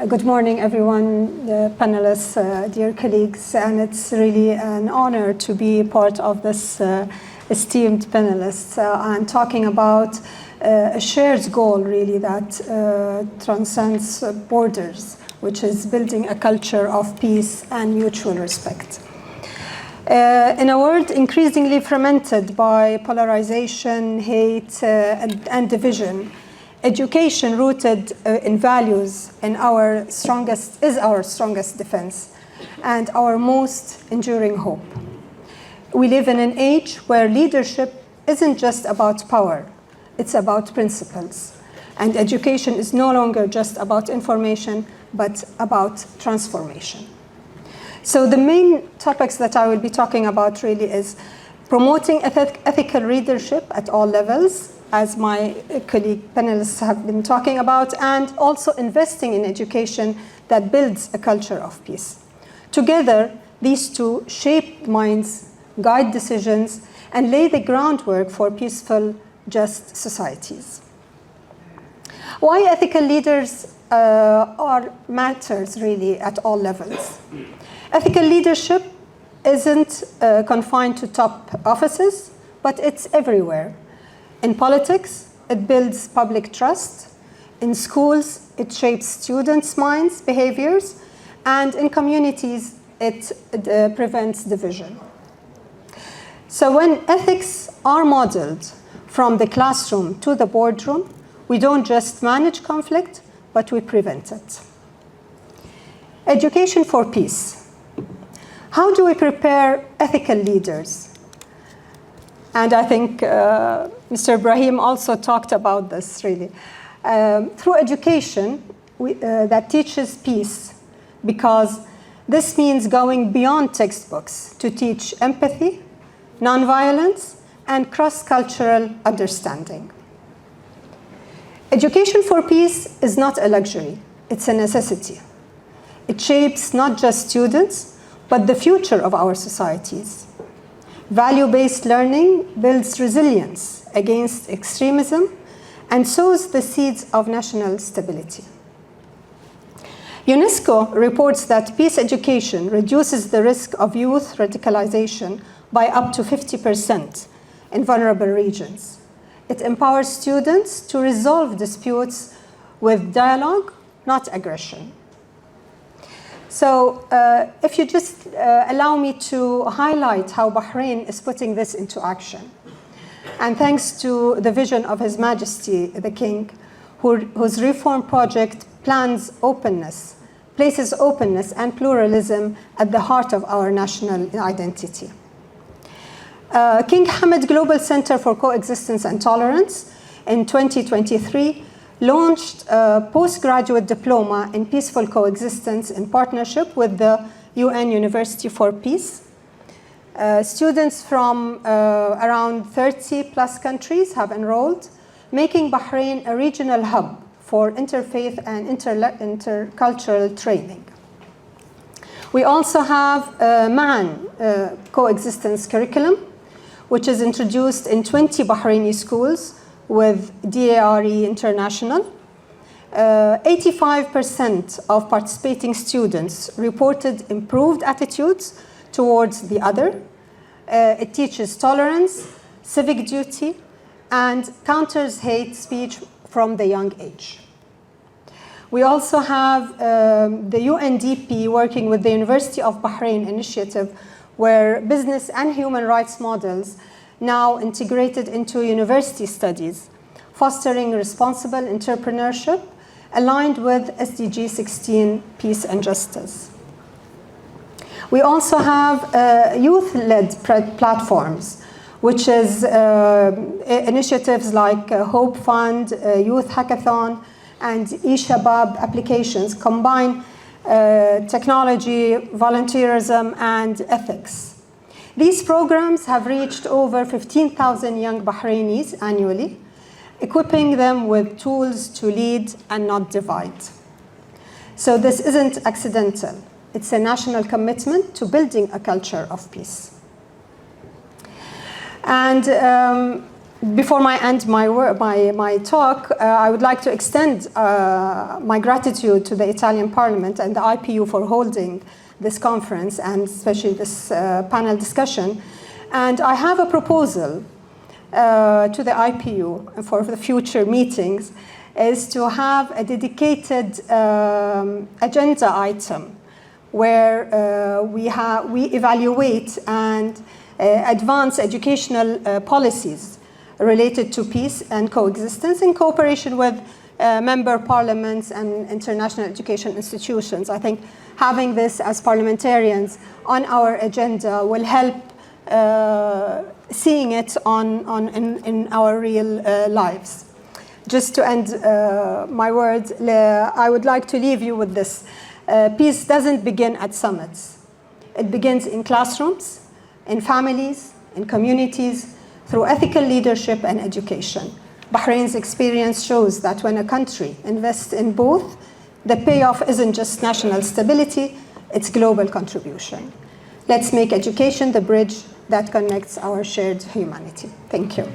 Good morning, everyone, panelists, dear colleagues, and it's really an honor to be part of this esteemed panelists. I'm talking about a shared goal, really, that transcends borders, which is building a culture of peace and mutual respect. In a world increasingly fermented by polarization, hate, and division, education rooted in values is our strongest defense and our most enduring hope. We live in an age where leadership isn't just about power, it's about principles. And education is no longer just about information, but about transformation. So the main topics that I will be talking about really is promoting ethical leadership at all levels, as my colleague panelists have been talking about, and also investing in education that builds a culture of peace. Together, these two shape minds, guide decisions, and lay the groundwork for peaceful, just societies. Why ethical leaders matters really at all levels. Ethical leadership isn't confined to top offices, but it's everywhere. In politics, it builds public trust. In schools, it shapes students' minds, behaviors. And in communities, it prevents division. So when ethics are modeled from the classroom to the boardroom, we don't just manage conflict, but we prevent it. Education for peace. How do we prepare ethical leaders? And I think Mr. Ibrahim also talked about this, really. Through education that teaches peace, because this means going beyond textbooks to teach empathy, nonviolence, and cross-cultural understanding. Education for peace is not a luxury, it's a necessity. It shapes not just students, but the future of our societies. Value-based learning builds resilience against extremism and sows the seeds of national stability. UNESCO reports that peace education reduces the risk of youth radicalization by up to 50% in vulnerable regions. It empowers students to resolve disputes with dialogue, not aggression. So if you just allow me to highlight how Bahrain is putting this into action. And thanks to the vision of His Majesty, the King, whose reform project places openness and pluralism at the heart of our national identity. King Hamad Global Center for Coexistence and Tolerance in 2023 launched a postgraduate diploma in peaceful coexistence in partnership with the UN University for Peace. Students from around 30 plus countries have enrolled, making Bahrain a regional hub for interfaith and intercultural training. We also have a MAN coexistence curriculum, which is introduced in 20 Bahraini schools with DARE International. 85% of participating students reported improved attitudes towards the other. It teaches tolerance, civic duty, and counters hate speech from the young age. We also have the UNDP working with the University of Bahrain initiative, where business and human rights models now integrated into university studies, fostering responsible entrepreneurship aligned with SDG 16, peace and justice. We also have youth-led platforms, which is initiatives like Hope Fund, Youth Hackathon, and eShabab applications combine technology, volunteerism, and ethics. These programs have reached over 15,000 young Bahrainis annually, equipping them with tools to lead and not divide. So this isn't accidental. It's a national commitment to building a culture of peace. And Before I end my talk, I would like to extend my gratitude to the Italian Parliament and the IPU for holding this conference and especially this panel discussion. And I have a proposal to the IPU for the future meetings is to have a dedicated agenda item where we evaluate and advance educational policies related to peace and coexistence in cooperation with member parliaments and international education institutions. I think having this as parliamentarians on our agenda will help seeing it in our real lives. Just to end my words, I would like to leave you with this. Peace doesn't begin at summits. It begins in classrooms, in families, in communities, through ethical leadership and education. Bahrain's experience shows that when a country invests in both, the payoff isn't just national stability, it's global contribution. Let's make education the bridge that connects our shared humanity. Thank you.